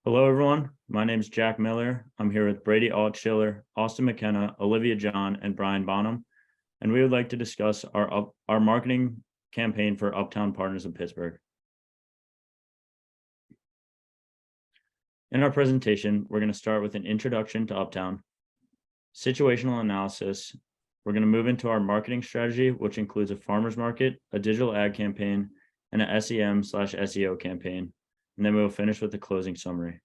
Hello, everyone. My name is Jack Miller. I'm here with Brady Altschiller, Austin McKenna, Olivia John, and Brian Bonham, and we would like to discuss our marketing campaign for Uptown Partners of Pittsburgh. In our presentation, we're going to start with an introduction to Uptown, situational analysis. We're going to move into our marketing strategy, which includes a farmers market, a digital ad campaign, and a SEM/SEO campaign. And then we'll finish with the closing summary.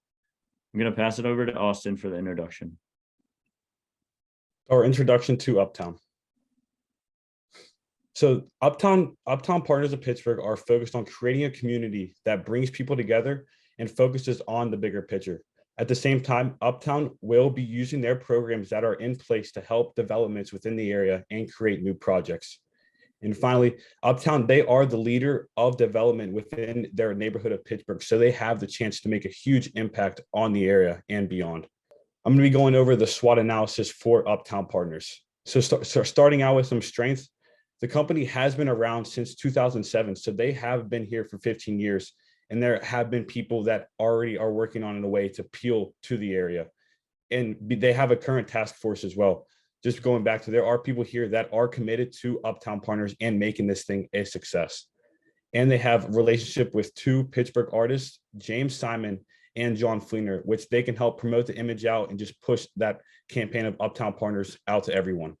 I'm going to pass it over to Austin for the introduction. Our introduction to Uptown. So Uptown Partners of Pittsburgh are focused on creating a community that brings people together and focuses on the bigger picture. At the same time, Uptown will be using their programs that are in place to help developments within the area and create new projects. And finally, Uptown, they are the leader of development within their neighborhood of Pittsburgh. So they have the chance to make a huge impact on the area and beyond. I'm going to be going over the SWOT analysis for Uptown Partners. So starting out with some strengths, the company has been around since 2007. So they have been here for 15 years. And there have been people that already are working on a way to appeal to the area. And they have a current task force as well. Just going back to, there are people here that are committed to Uptown Partners and making this thing a success. And they have a relationship with two Pittsburgh artists, James Simon and John Fleener, which they can help promote the image out and just push that campaign of Uptown Partners out to everyone.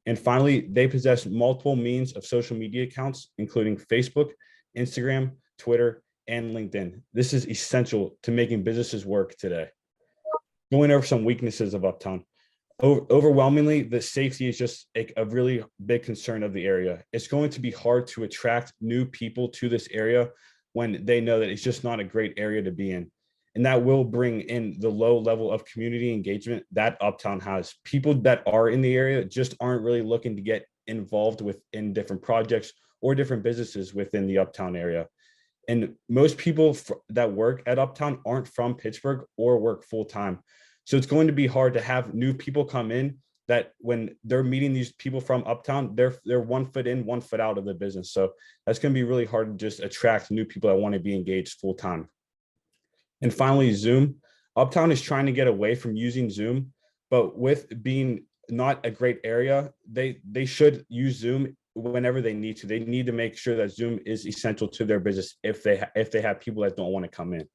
And finally, they possess multiple means of social media accounts, including Facebook, Instagram, Twitter, and LinkedIn. This is essential to making businesses work today. Going over some weaknesses of Uptown. Overwhelmingly, the safety is just a really big concern of the area. It's going to be hard to attract new people to this area when they know that it's just not a great area to be in. And that will bring in the low level of community engagement that Uptown has. People that are in the area just aren't really looking to get involved in different projects or different businesses within the Uptown area. And most people that work at Uptown aren't from Pittsburgh or work full time. So it's going to be hard to have new people come in that when they're meeting these people from Uptown, they're 1 foot in, 1 foot out of the business. So that's going to be really hard to just attract new people that want to be engaged full time. And finally, Zoom. Uptown is trying to get away from using Zoom, but with being not a great area, they should use Zoom whenever they need to. They need to make sure that Zoom is essential to their business if they have people that don't want to come in.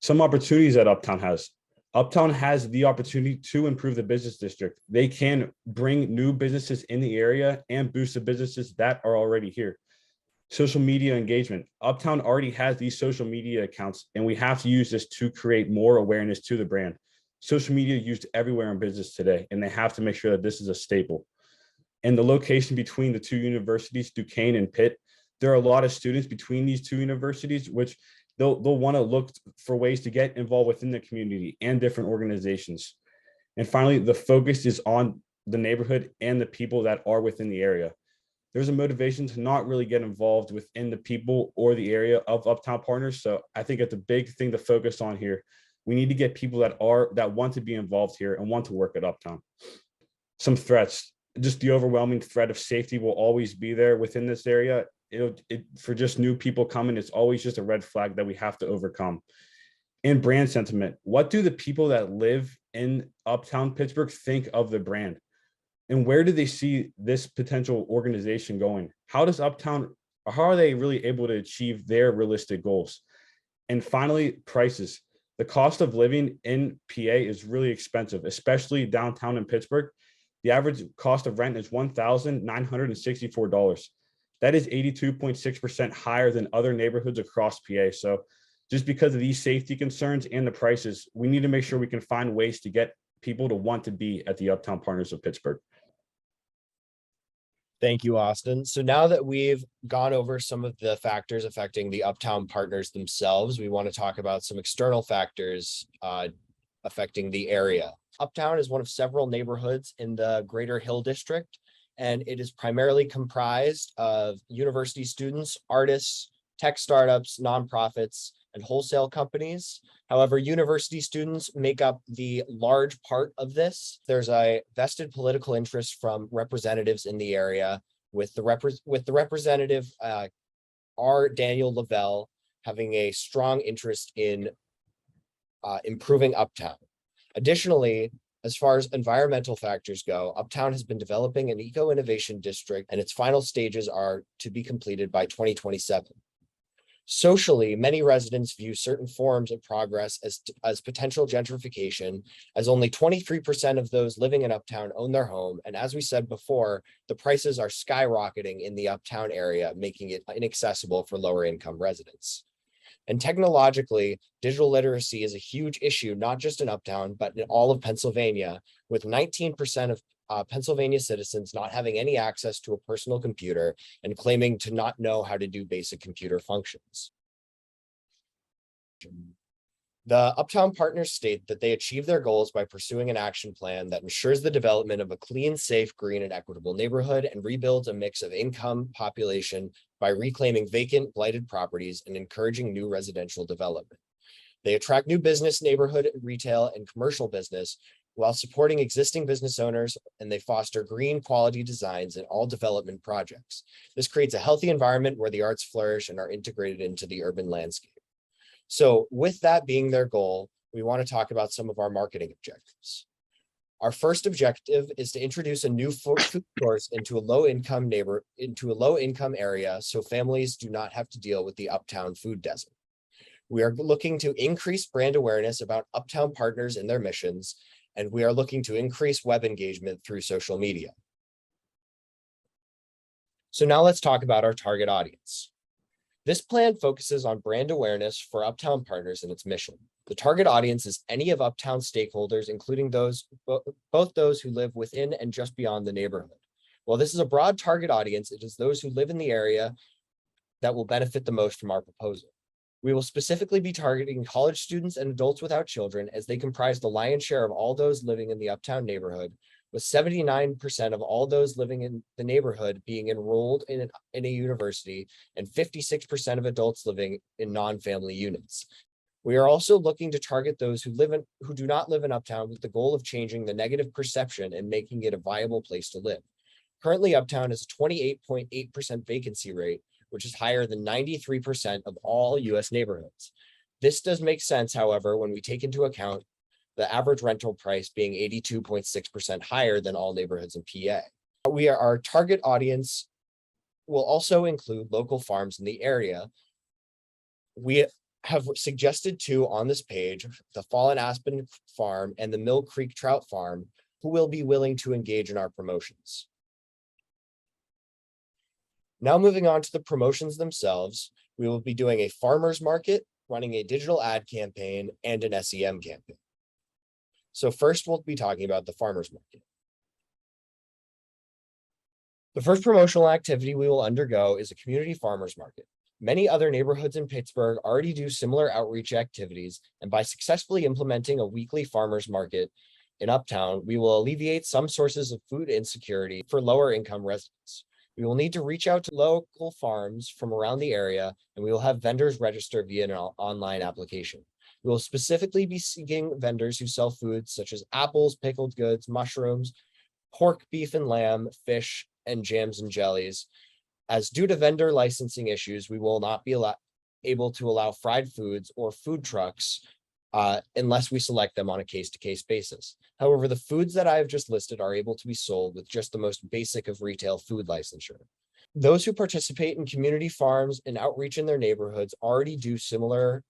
Some opportunities that Uptown has. Uptown has the opportunity to improve the business district. They can bring new businesses in the area and boost the businesses that are already here. Social media engagement. Uptown already has these social media accounts, and we have to use this to create more awareness to the brand. Social media is used everywhere in business today, and they have to make sure that this is a staple. And the location between the two universities, Duquesne and Pitt, there are a lot of students between these two universities, which they'll want to look for ways to get involved within the community and different organizations. And finally, the focus is on the neighborhood and the people that are within the area. There's a motivation to not really get involved within the people or the area of Uptown Partners. So I think it's a big thing to focus on here. We need to get people that want to be involved here and want to work at Uptown. Some threats. Just the overwhelming threat of safety will always be there within this area. For just new people coming, it's always just a red flag that we have to overcome. And brand sentiment. What do the people that live in Uptown Pittsburgh think of the brand? And where do they see this potential organization going? How are they really able to achieve their realistic goals? And finally, prices. The cost of living in PA is really expensive, especially downtown in Pittsburgh. The average cost of rent is $1,964. That is 82.6% higher than other neighborhoods across PA. So just because of these safety concerns and the prices, we need to make sure we can find ways to get people to want to be at the Uptown Partners of Pittsburgh. Thank you, Austin. So now that we've gone over some of the factors affecting the Uptown Partners themselves, we want to talk about some external factors affecting the area. Uptown is one of several neighborhoods in the Greater Hill District, and it is primarily comprised of university students, artists, tech startups, nonprofits, and wholesale companies. However, university students make up the large part of this. There's a vested political interest from representatives in the area, with the representative R. Daniel Lavelle having a strong interest in improving Uptown. Additionally, as far as environmental factors go, Uptown has been developing an eco-innovation district, and its final stages are to be completed by 2027. Socially, many residents view certain forms of progress as potential gentrification, as only 23% of those living in Uptown own their home. And as we said before, the prices are skyrocketing in the Uptown area, making it inaccessible for lower income residents. And technologically, digital literacy is a huge issue, not just in Uptown, but in all of Pennsylvania, with 19% of Pennsylvania citizens not having any access to a personal computer and claiming to not know how to do basic computer functions. The Uptown partners state that they achieve their goals by pursuing an action plan that ensures the development of a clean, safe, green, and equitable neighborhood and rebuilds a mix of income population by reclaiming vacant, blighted properties and encouraging new residential development. They attract new business, neighborhood, retail, and commercial business while supporting existing business owners, and they foster green quality designs in all development projects. This creates a healthy environment where the arts flourish and are integrated into the urban landscape. So with that being their goal, we want to talk about some of our marketing objectives. Our first objective is to introduce a new food source into a low-income area so families do not have to deal with the Uptown food desert. We are looking to increase brand awareness about Uptown partners and their missions, and we are looking to increase web engagement through social media. So now let's talk about our target audience. This plan focuses on brand awareness for Uptown partners and its mission. The target audience is any of Uptown stakeholders, including both those who live within and just beyond the neighborhood. While this is a broad target audience, it is those who live in the area that will benefit the most from our proposal. We will specifically be targeting college students and adults without children, as they comprise the lion's share of all those living in the Uptown neighborhood, with 79% of all those living in the neighborhood being enrolled in a university and 56% of adults living in non-family units. We are also looking to target those who do not live in Uptown with the goal of changing the negative perception and making it a viable place to live. Currently, Uptown has a 28.8% vacancy rate, which is higher than 93% of all US neighborhoods. This does make sense, however, when we take into account the average rental price being 82.6% higher than all neighborhoods in PA. Our target audience will also include local farms in the area. We have suggested two on this page, the Fallen Aspen Farm and the Mill Creek Trout Farm, who will be willing to engage in our promotions. Now moving on to the promotions themselves, we will be doing a farmer's market, running a digital ad campaign, and an SEM campaign. So first, we'll be talking about the farmer's market. The first promotional activity we will undergo is a community farmer's market. Many other neighborhoods in Pittsburgh already do similar outreach activities, and by successfully implementing a weekly farmer's market in Uptown, we will alleviate some sources of food insecurity for lower income residents. We will need to reach out to local farms from around the area, and we will have vendors register via an online application. We will specifically be seeking vendors who sell foods such as apples, pickled goods, mushrooms, pork, beef and lamb, fish, and jams and jellies. As due to vendor licensing issues, we will not be able to allow fried foods or food trucks unless we select them on a case-to-case basis. However, the foods that I have just listed are able to be sold with just the most basic of retail food licensure. Those who participate in community farms and outreach in their neighborhoods already do similar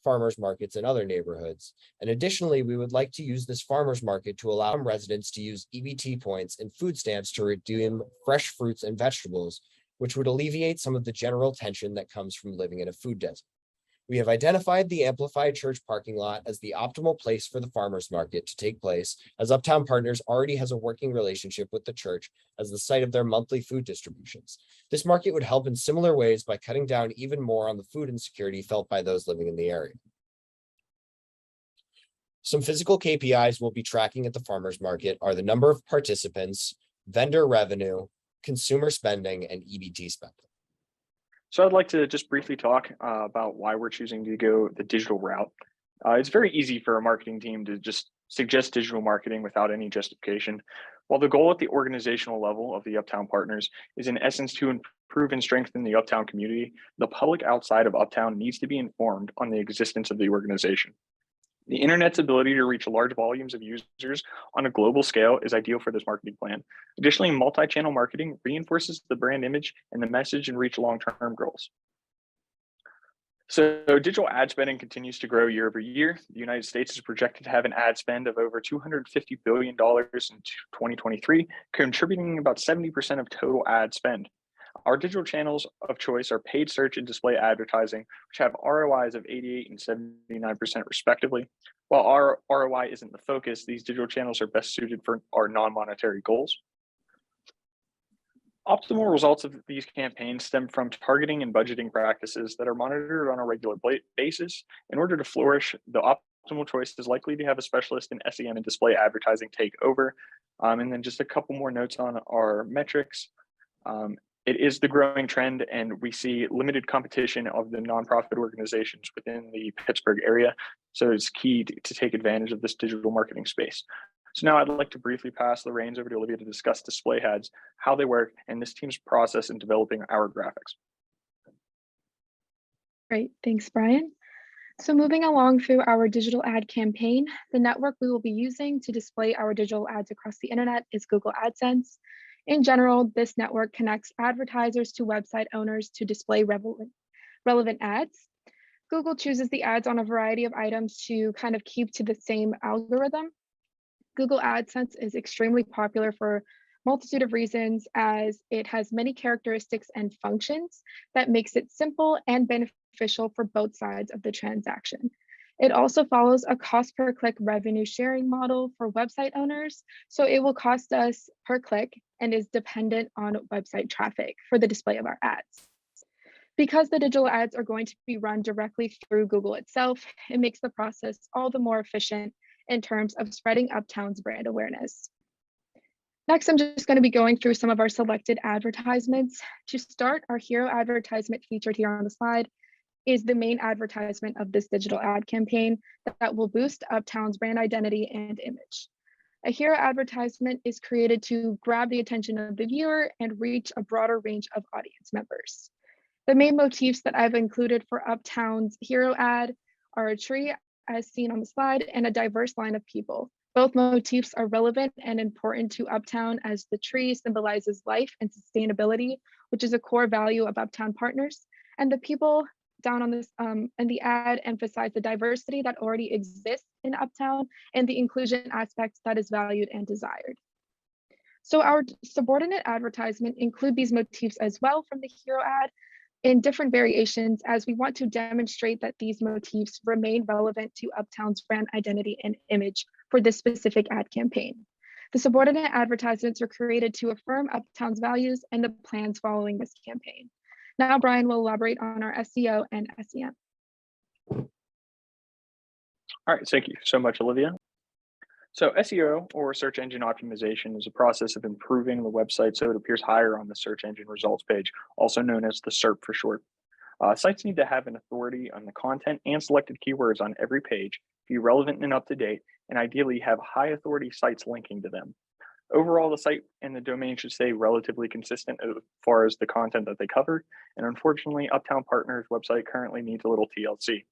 farmers markets in other neighborhoods. And additionally, we would like to use this farmers market to allow residents to use EBT points and food stamps to redeem fresh fruits and vegetables, which would alleviate some of the general tension that comes from living in a food desert. We have identified the Amplified Church parking lot as the optimal place for the farmers market to take place, as Uptown Partners already has a working relationship with the church as the site of their monthly food distributions. This market would help in similar ways by cutting down even more on the food insecurity felt by those living in the area. Some physical KPIs we'll be tracking at the farmers market are the number of participants, vendor revenue, consumer spending, and EBT spending. So I'd like to just briefly talk about why we're choosing to go the digital route. It's very easy for a marketing team to just suggest digital marketing without any justification. While the goal at the organizational level of the Uptown Partners is in essence to improve and strengthen the Uptown community, the public outside of Uptown needs to be informed on the existence of the organization. The internet's ability to reach large volumes of users on a global scale is ideal for this marketing plan. Additionally, multi-channel marketing reinforces the brand image and the message and reach long-term goals. So digital ad spending continues to grow year over year. The United States is projected to have an ad spend of over $250 billion in 2023, contributing about 70% of total ad spend. Our digital channels of choice are paid search and display advertising, which have ROIs of 88 and 79% respectively. While our ROI isn't the focus, these digital channels are best suited for our non-monetary goals. Optimal results of these campaigns stem from targeting and budgeting practices that are monitored on a regular basis. In order to flourish, the optimal choice is likely to have a specialist in SEM and display advertising take over. And then just a couple more notes on our metrics. It is the growing trend, and we see limited competition of the nonprofit organizations within the Pittsburgh area. So it's key to take advantage of this digital marketing space. So now I'd like to briefly pass the reins over to Olivia to discuss display ads, how they work, and this team's process in developing our graphics. Great, thanks, Brian. So moving along through our digital ad campaign, the network we will be using to display our digital ads across the internet is Google AdSense. In general, this network connects advertisers to website owners to display relevant ads. Google chooses the ads on a variety of items to kind of keep to the same algorithm. Google AdSense is extremely popular for a multitude of reasons, as it has many characteristics and functions that makes it simple and beneficial for both sides of the transaction. It also follows a cost per click revenue sharing model for website owners. So it will cost us per click and is dependent on website traffic for the display of our ads. Because the digital ads are going to be run directly through Google itself, it makes the process all the more efficient in terms of spreading Uptown's brand awareness. Next, I'm just going to be going through some of our selected advertisements. To start, our hero advertisement featured here on the slide is the main advertisement of this digital ad campaign that will boost Uptown's brand identity and image. A hero advertisement is created to grab the attention of the viewer and reach a broader range of audience members. The main motifs that I've included for Uptown's hero ad are a tree, as seen on the slide, and a diverse line of people. Both motifs are relevant and important to Uptown, as the tree symbolizes life and sustainability, which is a core value of Uptown Partners, and the people down on this and the ad emphasize the diversity that already exists in Uptown and the inclusion aspect that is valued and desired. So our subordinate advertisement include these motifs as well from the hero ad in different variations, as we want to demonstrate that these motifs remain relevant to Uptown's brand identity and image for this specific ad campaign. The subordinate advertisements are created to affirm Uptown's values and the plans following this campaign. Now, Brian will elaborate on our SEO and SEM. All right, thank you so much, Olivia. So SEO, or search engine optimization, is a process of improving the website so it appears higher on the search engine results page, also known as the SERP for short. Sites need to have an authority on the content and selected keywords on every page, be relevant and up to date, and ideally have high authority sites linking to them. Overall, the site and the domain should stay relatively consistent as far as the content that they cover. And unfortunately, Uptown Partners website currently needs a little TLC.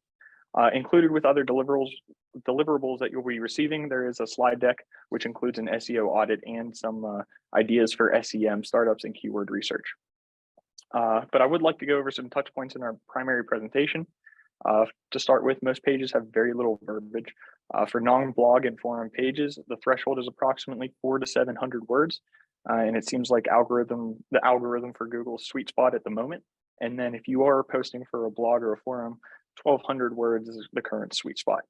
Included with other deliverables that you'll be receiving, there is a slide deck, which includes an SEO audit and some ideas for SEM startups and keyword research. But I would like to go over some touch points in our primary presentation. To start with, most pages have very little verbiage. For non-blog and forum pages, the threshold is approximately 400 to 700 words. And it seems like the algorithm for Google's sweet spot at the moment. And then if you are posting for a blog or a forum, 1,200 words is the current sweet spot.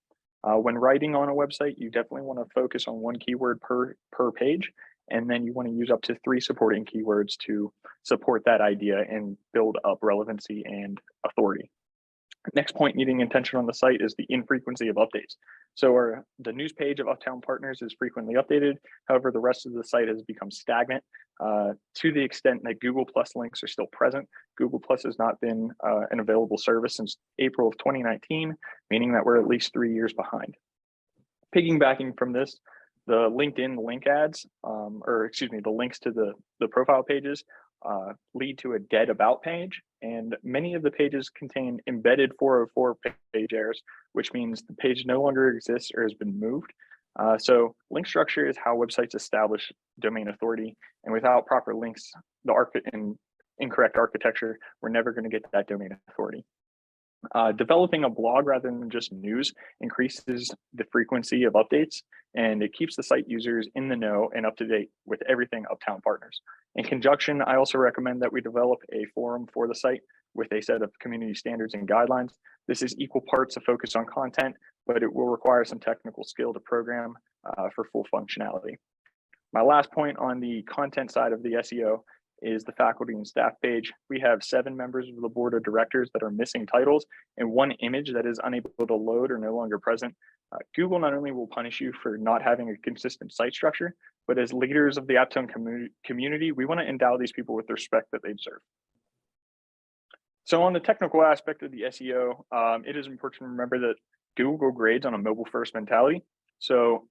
When writing on a website, you definitely want to focus on one keyword per page. And then you want to use up to 3 supporting keywords to support that idea and build up relevancy and authority. Next point needing attention on the site is the infrequency of updates. So the news page of Uptown Partners is frequently updated. However, the rest of the site has become stagnant to the extent that Google Plus links are still present. Google Plus has not been an available service since April of 2019, meaning that we're at least 3 years behind. Piggybacking from this, the LinkedIn link ads, the links to the profile pages lead to a dead about page, and many of the pages contain embedded 404 page errors, which means the page no longer exists or has been moved. So link structure is how websites establish domain authority, and without proper links, and incorrect architecture, we're never going to get that domain authority. Developing a blog rather than just news increases the frequency of updates, and it keeps the site users in the know and up to date with everything Uptown partners. In conjunction, I also recommend that we develop a forum for the site with a set of community standards and guidelines. This is equal parts a focus on content, but it will require some technical skill to program for full functionality. My last point on the content side of the SEO is the faculty and staff page. We have 7 members of the board of directors that are missing titles and 1 image that is unable to load or no longer present. Google not only will punish you for not having a consistent site structure, but as leaders of the Uptown community, we want to endow these people with the respect that they deserve. So on the technical aspect of the SEO, it is important to remember that Google grades on a mobile first mentality. So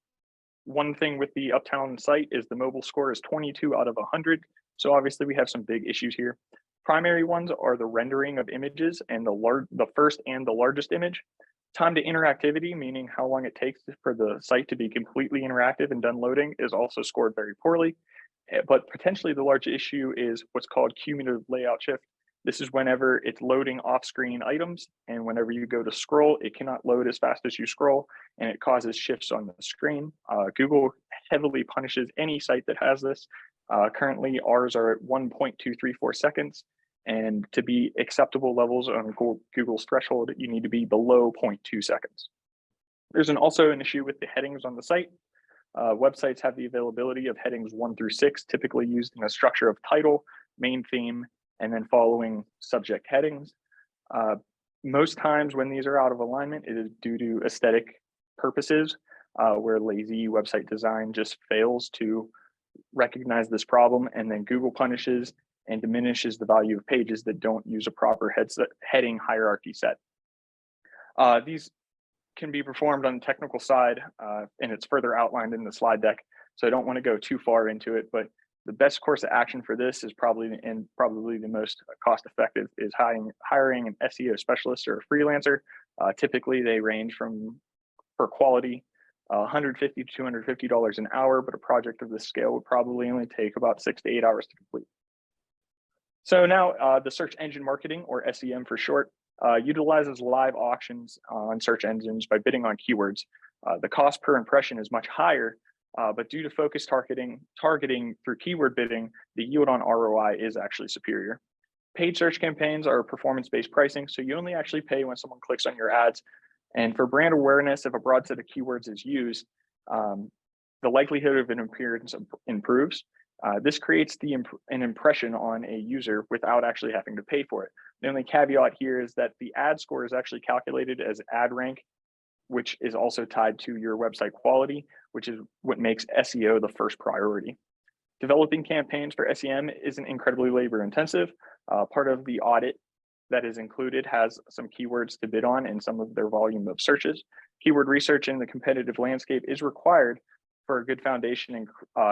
one thing with the Uptown site is the mobile score is 22 out of 100. So obviously we have some big issues here. Primary ones are the rendering of images and the first and the largest image. Time to interactivity, meaning how long it takes for the site to be completely interactive and done loading, is also scored very poorly. But potentially the large issue is what's called cumulative layout shift. This is whenever it's loading off-screen items, and whenever you go to scroll, it cannot load as fast as you scroll, and it causes shifts on the screen. Google heavily punishes any site that has this. Currently, ours are at 1.234 seconds, and to be acceptable levels on Google's threshold, you need to be below 0.2 seconds. There's also an issue with the headings on the site. Websites have the availability of headings 1 through 6, typically used in a structure of title, main theme, and then following subject headings. Most times when these are out of alignment, it is due to aesthetic purposes, where lazy website design just fails to recognize this problem, and then Google punishes and diminishes the value of pages that don't use a proper heading hierarchy set. These can be performed on the technical side, and it's further outlined in the slide deck, so I don't want to go too far into it, but the best course of action for this is probably the most cost effective is hiring an SEO specialist or a freelancer. Typically they range from, for quality, $150 to $250 an hour, but a project of this scale would probably only take about 6 to 8 hours to complete. So now the search engine marketing, or SEM for short, utilizes live auctions on search engines by bidding on keywords. The cost per impression is much higher, but due to focused targeting through keyword bidding, the yield on ROI is actually superior. Paid search campaigns are performance-based pricing, so you only actually pay when someone clicks on your ads. And for brand awareness, if a broad set of keywords is used, the likelihood of an appearance improves. This creates an impression on a user without actually having to pay for it. The only caveat here is that the ad score is actually calculated as ad rank, which is also tied to your website quality, which is what makes SEO the first priority. Developing campaigns for SEM isn't incredibly labor intensive. Part of the audit that is included has some keywords to bid on and some of their volume of searches. Keyword research in the competitive landscape is required for a good foundation, and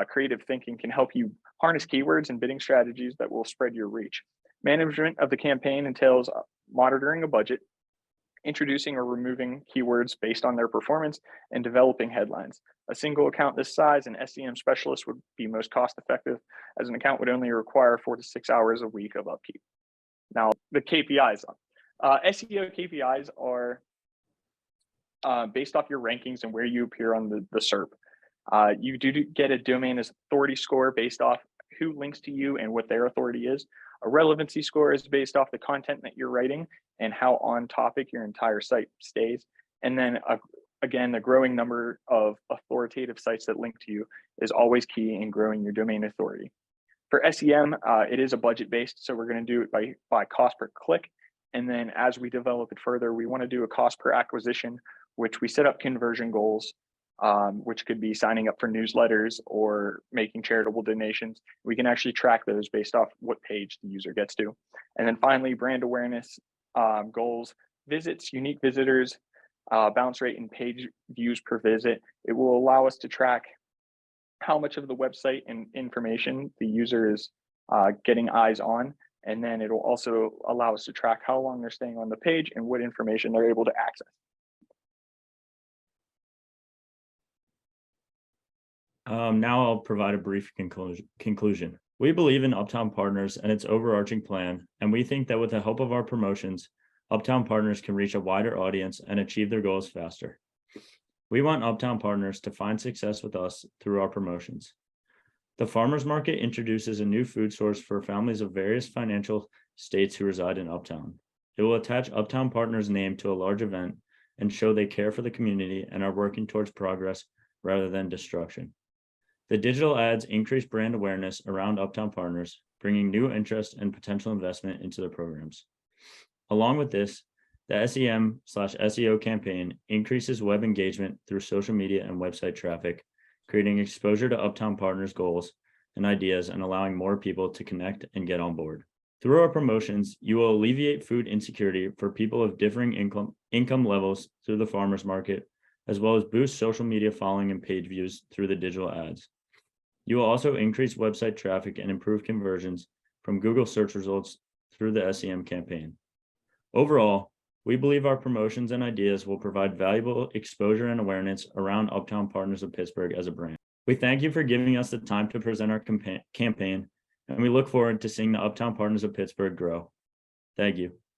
creative thinking can help you harness keywords and bidding strategies that will spread your reach. Management of the campaign entails monitoring a budget, introducing or removing keywords based on their performance, and developing headlines. A single account this size, an SEM specialist would be most cost effective, as an account would only require 4 to 6 hours a week of upkeep. Now, the KPIs. SEO KPIs are based off your rankings and where you appear on the SERP. You do get a domain authority score based off who links to you and what their authority is. A relevancy score is based off the content that you're writing and how on topic your entire site stays. And then again, the growing number of authoritative sites that link to you is always key in growing your domain authority. For SEM, it is a budget based, so we're going to do it by cost per click. And then as we develop it further, we want to do a cost per acquisition, which we set up conversion goals, which could be signing up for newsletters or making charitable donations. We can actually track those based off what page the user gets to. And then finally, brand awareness goals, visits, unique visitors, bounce rate, and page views per visit. It will allow us to track how much of the website and information the user is getting eyes on. And then it'll also allow us to track how long they're staying on the page and what information they're able to access. Now I'll provide a brief conclusion. We believe in Uptown Partners and its overarching plan, and we think that with the help of our promotions, Uptown Partners can reach a wider audience and achieve their goals faster. We want Uptown Partners to find success with us through our promotions. The farmers market introduces a new food source for families of various financial states who reside in Uptown. It will attach Uptown Partners' name to a large event and show they care for the community and are working towards progress rather than destruction. The digital ads increase brand awareness around Uptown Partners, bringing new interest and potential investment into the programs. Along with this, the SEM/SEO campaign increases web engagement through social media and website traffic, creating exposure to Uptown Partners' goals and ideas and allowing more people to connect and get on board. Through our promotions, you will alleviate food insecurity for people of differing income levels through the farmers market, as well as boost social media following and page views through the digital ads. You will also increase website traffic and improve conversions from Google search results through the SEM campaign. Overall, we believe our promotions and ideas will provide valuable exposure and awareness around Uptown Partners of Pittsburgh as a brand. We thank you for giving us the time to present our campaign, and we look forward to seeing the Uptown Partners of Pittsburgh grow. Thank you.